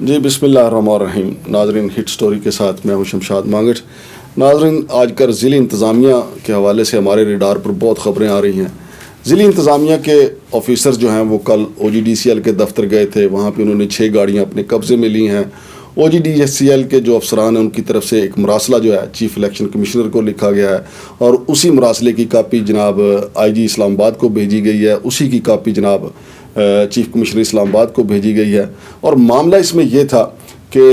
جی بسم اللہ الرحمن الرحیم. ناظرین, ہٹ سٹوری کے ساتھ میں ہوں شمشاد مانگٹ. ناظرین, آج کل ضلعی انتظامیہ کے حوالے سے ہمارے ریڈار پر بہت خبریں آ رہی ہیں. ضلعی انتظامیہ کے آفیسر جو ہیں وہ کل OGDCL کے دفتر گئے تھے. وہاں پہ انہوں نے 6 گاڑیاں اپنے قبضے میں لی ہیں. OGDCL کے جو افسران ہیں ان کی طرف سے ایک مراسلہ جو ہے چیف الیکشن کمشنر کو لکھا گیا ہے اور اسی مراسلے کی کاپی جناب IG اسلام آباد کو بھیجی گئی ہے. اسی کی کاپی جناب چیف کمشنر اسلام آباد کو بھیجی گئی ہے. اور معاملہ اس میں یہ تھا کہ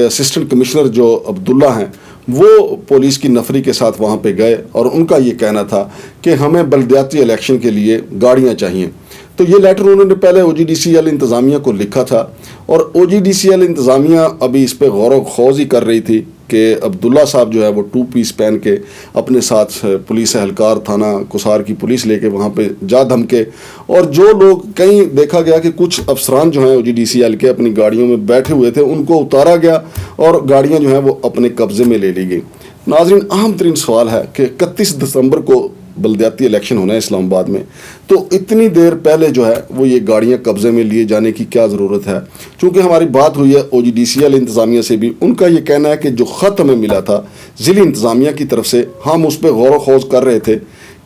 اسسٹنٹ کمشنر جو عبداللہ ہیں وہ پولیس کی نفری کے ساتھ وہاں پہ گئے اور ان کا یہ کہنا تھا کہ ہمیں بلدیاتی الیکشن کے لیے گاڑیاں چاہیے. تو یہ لیٹر انہوں نے پہلے OGDCL انتظامیہ کو لکھا تھا اور OGDCL انتظامیہ ابھی اس پہ غور و خوض ہی کر رہی تھی کہ عبداللہ صاحب جو ہے وہ 2 پیس پہن کے اپنے ساتھ پولیس اہلکار تھانہ قصار کی پولیس لے کے وہاں پہ جا دھمکے. اور جو لوگ کہیں دیکھا گیا کہ کچھ افسران جو ہیں OGDCL کے اپنی گاڑیوں میں بیٹھے ہوئے تھے ان کو اتارا گیا اور گاڑیاں جو ہیں وہ اپنے قبضے میں لے لی گئی. ناظرین, اہم ترین سوال ہے کہ 31 دسمبر کو بلدیاتی الیکشن ہونا ہے اسلام آباد میں, تو اتنی دیر پہلے جو ہے وہ یہ گاڑیاں قبضے میں لیے جانے کی کیا ضرورت ہے؟ چونکہ ہماری بات ہوئی ہے OGDCL انتظامیہ سے بھی, ان کا یہ کہنا ہے کہ جو خط ہمیں ملا تھا ضلعی انتظامیہ کی طرف سے, ہم اس پہ غور و خوض کر رہے تھے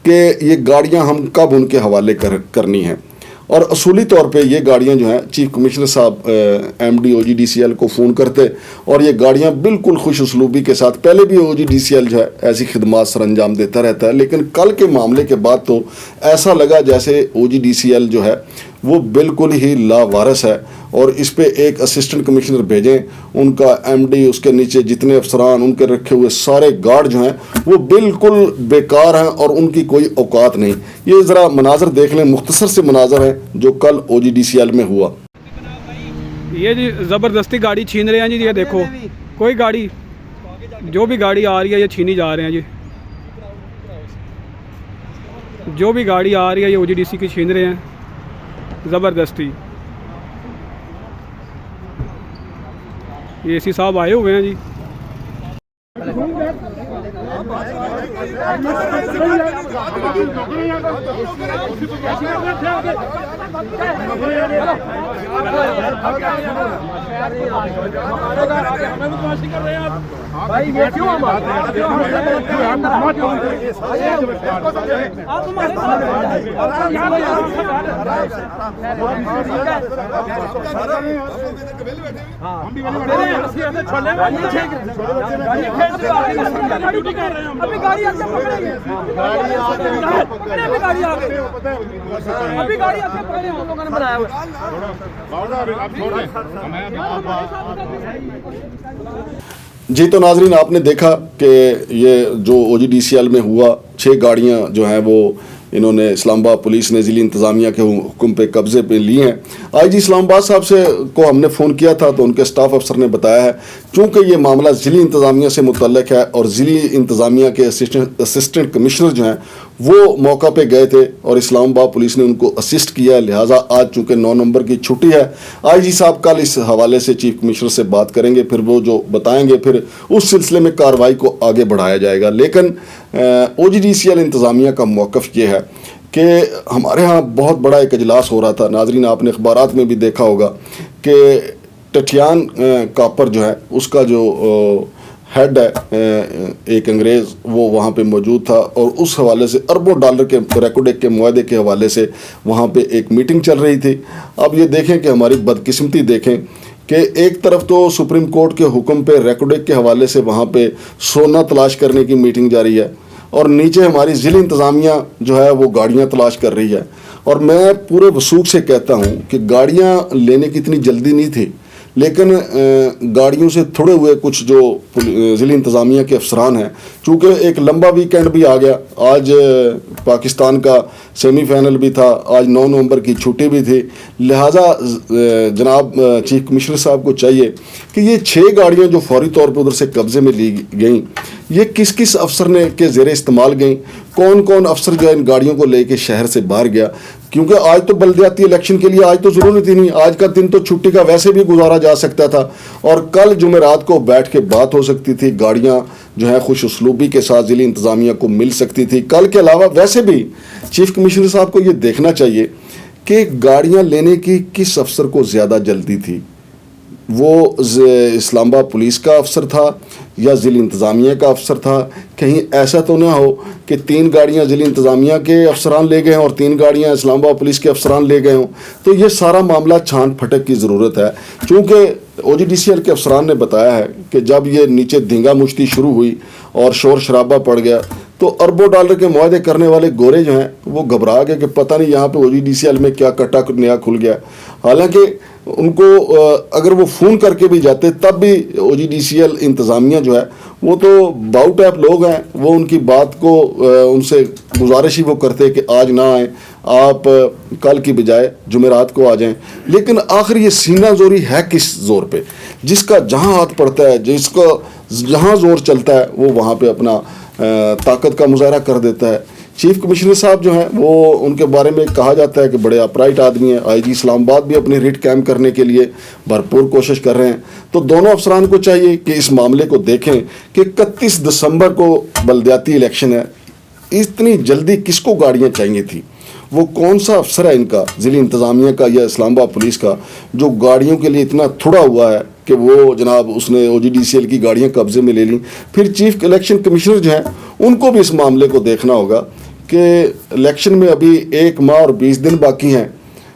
کہ یہ گاڑیاں ہم کب ان کے حوالے کرنی ہیں. اور اصولی طور پہ یہ گاڑیاں جو ہیں چیف کمشنر صاحب MD OGDCL کو فون کرتے اور یہ گاڑیاں بالکل خوش اسلوبی کے ساتھ, پہلے بھی OGDCL جو ہے ایسی خدمات سر انجام دیتا رہتا ہے, لیکن کل کے معاملے کے بعد تو ایسا لگا جیسے OGDCL جو ہے وہ بالکل ہی لاوارث ہے. اور اس پہ ایک اسسٹنٹ کمشنر بھیجیں, ان کا MD, اس کے نیچے جتنے افسران, ان کے رکھے ہوئے سارے گارڈ جو ہیں وہ بالکل بیکار ہیں اور ان کی کوئی اوقات نہیں. یہ ذرا مناظر دیکھ لیں, مختصر سے مناظر ہیں جو کل OGDCL میں ہوا. یہ جی زبردستی گاڑی چھین رہے ہیں جی. یہ دیکھو, کوئی گاڑی, جو بھی گاڑی آ رہی ہے یہ چھینی جا رہے ہیں جی. جو بھی گاڑی آ رہی ہے یہ OGDC کی چھین رہے ہیں زبردستی. AC صاحب آئے ہوئے ہیں جی. جی تو ناظرین, آپ نے دیکھا کہ یہ جو OGDCL میں ہوا, 6 گاڑیاں جو ہیں وہ انہوں نے اسلام آباد پولیس نے ضلعی انتظامیہ کے حکم پہ قبضے پہ لی ہیں. IG اسلام آباد صاحب سے کو ہم نے فون کیا تھا تو ان کے سٹاف افسر نے بتایا ہے چونکہ یہ معاملہ ضلعی انتظامیہ سے متعلق ہے اور ضلعی انتظامیہ کے اسسٹنٹ کمشنر جو ہیں وہ موقع پہ گئے تھے اور اسلام آباد پولیس نے ان کو اسسٹ کیا ہے, لہٰذا آج چونکہ 9 نومبر کی چھٹی ہے, IG صاحب کل اس حوالے سے چیف کمشنر سے بات کریں گے, پھر وہ جو بتائیں گے پھر اس سلسلے میں کارروائی کو آگے بڑھایا جائے گا. لیکن OGDCL انتظامیہ کا موقف یہ ہے کہ ہمارے ہاں بہت بڑا ایک اجلاس ہو رہا تھا. ناظرین, آپ نے اخبارات میں بھی دیکھا ہوگا کہ ٹٹیان کاپر جو ہے اس کا جو ہیڈ ہے ایک انگریز, وہ وہاں پہ موجود تھا اور اس حوالے سے اربوں ڈالر کے ریکوڈیک کے معاہدے کے حوالے سے وہاں پہ ایک میٹنگ چل رہی تھی. اب یہ دیکھیں کہ ہماری بدقسمتی دیکھیں کہ ایک طرف تو سپریم کورٹ کے حکم پہ ریکوڈیک کے حوالے سے وہاں پہ سونا تلاش کرنے کی میٹنگ جاری ہے اور نیچے ہماری ضلعی انتظامیہ جو ہے وہ گاڑیاں تلاش کر رہی ہے. اور میں پورے وثوق سے کہتا ہوں کہ گاڑیاں لینے کی اتنی جلدی نہیں تھی, لیکن گاڑیوں سے تھوڑے ہوئے کچھ جو ضلعی انتظامیہ کے افسران ہیں, چونکہ ایک لمبا ویکینڈ بھی آ گیا, آج پاکستان کا سیمی فائنل بھی تھا, آج 9 نومبر کی چھٹی بھی تھی, لہٰذا جناب چیف کمشنر صاحب کو چاہیے کہ یہ 6 گاڑیاں جو فوری طور پر ادھر سے قبضے میں لی گئیں یہ کس کس افسر نے کے زیر استعمال گئیں, کون کون افسر جو ہے ان گاڑیوں کو لے کے شہر سے باہر گیا, کیونکہ آج تو بلدیاتی الیکشن کے لیے آج تو ضرورت ہی نہیں, آج کا دن تو چھٹی کا ویسے بھی گزارا جا سکتا تھا اور کل جمعرات کو بیٹھ کے بات ہو سکتی تھی, گاڑیاں جو ہے خوش اسلوبی کے ساتھ ضلعی انتظامیہ کو مل سکتی تھی. کل کے علاوہ ویسے بھی چیف کمشنر صاحب کو یہ دیکھنا چاہیے کہ گاڑیاں لینے کی کس افسر کو زیادہ جلدی تھی. وہ اسلام آباد پولیس کا افسر تھا یا ضلع انتظامیہ کا افسر تھا. کہیں ایسا تو نہ ہو کہ 3 گاڑیاں ضلع انتظامیہ کے افسران لے گئے ہوں اور 3 گاڑیاں اسلام آباد پولیس کے افسران لے گئے ہوں. تو یہ سارا معاملہ چھان پھٹک کی ضرورت ہے. چونکہ OGDCL کے افسران نے بتایا ہے کہ جب یہ نیچے دھینگا مشتی شروع ہوئی اور شور شرابہ پڑ گیا تو اربوں ڈالر کے معاہدے کرنے والے گورے جو ہیں وہ گھبرا گئے کہ پتہ نہیں یہاں پہ OGDCL میں کیا کٹا نیا کھل گیا. حالانکہ ان کو اگر وہ فون کر کے بھی جاتے تب بھی OGDCL انتظامیہ جو ہے وہ تو باؤ ٹیپ لوگ ہیں, وہ ان کی بات کو ان سے گزارش ہی وہ کرتے کہ آج نہ آئیں, آپ کل کی بجائے جمعرات کو آ جائیں. لیکن آخر یہ سینہ زوری ہے کس زور پہ؟ جس کا جہاں ہاتھ پڑتا ہے, جس کا جہاں زور چلتا ہے وہ وہاں پہ اپنا طاقت کا مظاہرہ کر دیتا ہے. چیف کمشنر صاحب جو ہیں وہ ان کے بارے میں کہا جاتا ہے کہ بڑے اپرائٹ آدمی ہیں. IG اسلام آباد بھی اپنے ریٹ قائم کرنے کے لیے بھرپور کوشش کر رہے ہیں. تو دونوں افسران کو چاہیے کہ اس معاملے کو دیکھیں کہ 31 دسمبر کو بلدیاتی الیکشن ہے, اتنی جلدی کس کو گاڑیاں چاہیے تھی؟ وہ کون سا افسر ہے ان کا, ضلع انتظامیہ کا یا اسلام آباد پولیس کا, جو گاڑیوں کے لیے اتنا تھوڑا ہوا ہے کہ وہ جناب اس نے OGDCL کی گاڑیاں قبضے میں لے لیں؟ پھر چیف الیکشن کمشنر جو ہیں ان کو بھی اس معاملے کو دیکھنا ہوگا کہ الیکشن میں ابھی 1 ماہ اور 20 دن باقی ہیں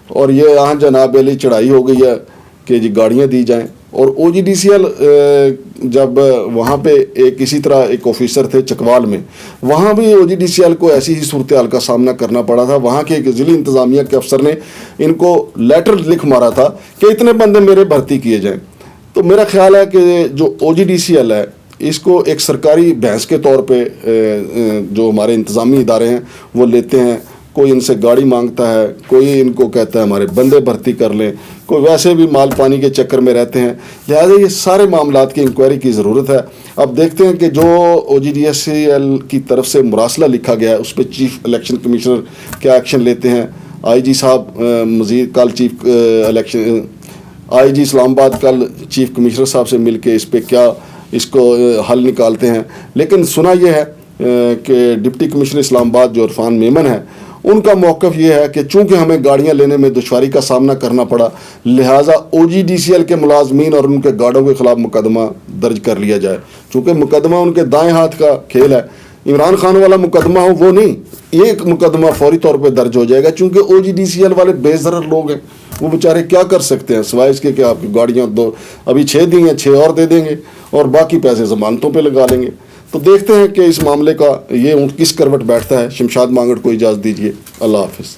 اور یہ یہاں جناب علی چڑھائی ہو گئی ہے کہ جی گاڑیاں دی جائیں. اور OGDCL جب وہاں پہ اسی طرح ایک آفیسر تھے چکوال میں, وہاں بھی OGDCL کو ایسی ہی صورتحال کا سامنا کرنا پڑا تھا. وہاں کے ایک ضلع انتظامیہ کے افسر نے ان کو لیٹر لکھ مارا تھا کہ اتنے بندے میرے بھرتی کیے جائیں. تو میرا خیال ہے کہ جو OGDCL ہے اس کو ایک سرکاری بحث کے طور پہ جو ہمارے انتظامی ادارے ہیں وہ لیتے ہیں. کوئی ان سے گاڑی مانگتا ہے, کوئی ان کو کہتا ہے ہمارے بندے بھرتی کر لیں, کوئی ویسے بھی مال پانی کے چکر میں رہتے ہیں. لہٰذا یہ سارے معاملات کی انکوائری کی ضرورت ہے. اب دیکھتے ہیں کہ جو OGDCL کی طرف سے مراسلہ لکھا گیا ہے اس پہ چیف الیکشن کمشنر کیا ایکشن لیتے ہیں. IG صاحب مزید کل چیف الیکشن IG اسلام آباد کل چیف کمشنر صاحب سے مل کے اس پہ کیا اس کو حل نکالتے ہیں. لیکن سنا یہ ہے کہ ڈپٹی کمشنر اسلام آباد جو عرفان میمن ہے ان کا موقف یہ ہے کہ چونکہ ہمیں گاڑیاں لینے میں دشواری کا سامنا کرنا پڑا لہٰذا OGDCL کے ملازمین اور ان کے گارڈوں کے خلاف مقدمہ درج کر لیا جائے. چونکہ مقدمہ ان کے دائیں ہاتھ کا کھیل ہے, عمران خان والا مقدمہ ہو وہ نہیں, ایک مقدمہ فوری طور پہ درج ہو جائے گا. چونکہ OGDCL والے بے ضرر لوگ ہیں, وہ بیچارے کیا کر سکتے ہیں سوائے اس کے کہ آپ کی گاڑیاں ابھی 6 دی ہیں, 6 اور دے دیں گے اور باقی پیسے ضمانتوں پہ لگا لیں گے. تو دیکھتے ہیں کہ اس معاملے کا یہ اونٹ کس کروٹ بیٹھتا ہے. شمشاد مانگڑ کو اجازت دیجیے. اللہ حافظ.